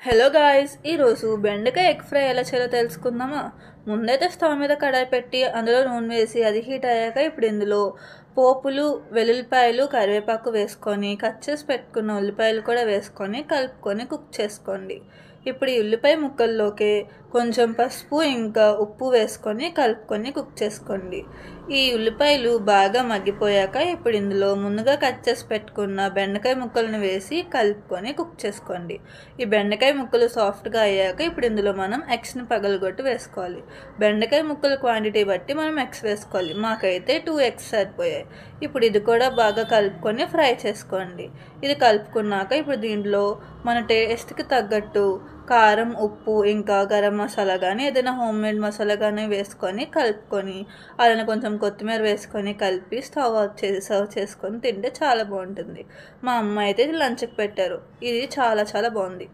Hello guys, ఈరోజు బెండకాయ egg fry ఎలా చేయాలో తెలుసుకుందామా. ముందైతే స్టవ్ మీద కడాయి పెట్టి అందులో నూనె వేసి అది హీట్ అయ్యాక ఇప్పుడు ఇందులో పోపులు, వెల్లుల్లిపాయలు, కరివేపాకు వేసుకొని కట్ చేసి పెట్టుకున్న ఉల్లిపాయలు కూడా వేసుకొని కలుపుకొని కుక్ చేసుకోండి. ఇప్పుడు ఈ ఉల్లిపాయ ముక్కల్లోకి కొంచెం పసుపు ఇంకా ఉప్పు వేసుకొని కలుపుకొని కుక్ చేసుకోండి. ఈ ఉల్లిపాయలు బాగా మగ్గిపోయాక ఇప్పుడు ఇందులో ముందుగా కట్ చేసి పెట్టుకున్న బెండకాయ ముక్కలను వేసి కలుపుకొని కుక్ చేసుకోండి. ఈ బెండకాయ ముక్కలు సాఫ్ట్గా అయ్యాక ఇప్పుడు ఇందులో మనం ఎగ్స్ని పగలగొట్టి వేసుకోవాలి. బెండకాయ ముక్కల క్వాంటిటీ బట్టి మనం ఎగ్స్ వేసుకోవాలి. మాకైతే 2 ఎగ్స్ సరిపోయాయి. ఇప్పుడు ఇది కూడా బాగా కలుపుకొని ఫ్రై చేసుకోండి. ఇది కలుపుకున్నాక ఇప్పుడు దీంట్లో మన టేస్ట్కి తగ్గట్టు కారం, ఉప్పు ఇంకా గరం మసాలా కానీ ఏదైనా హోమ్మేడ్ మసాలా కానీ వేసుకొని కలుపుకొని అలానే కొంచెం కొత్తిమీర వేసుకొని కలిపి స్టవ్ ఆఫ్ చేసి సర్వ్ చేసుకొని తింటే చాలా బాగుంటుంది. మా అమ్మ అయితే లంచ్కి పెట్టారు. ఇది చాలా చాలా బాగుంది.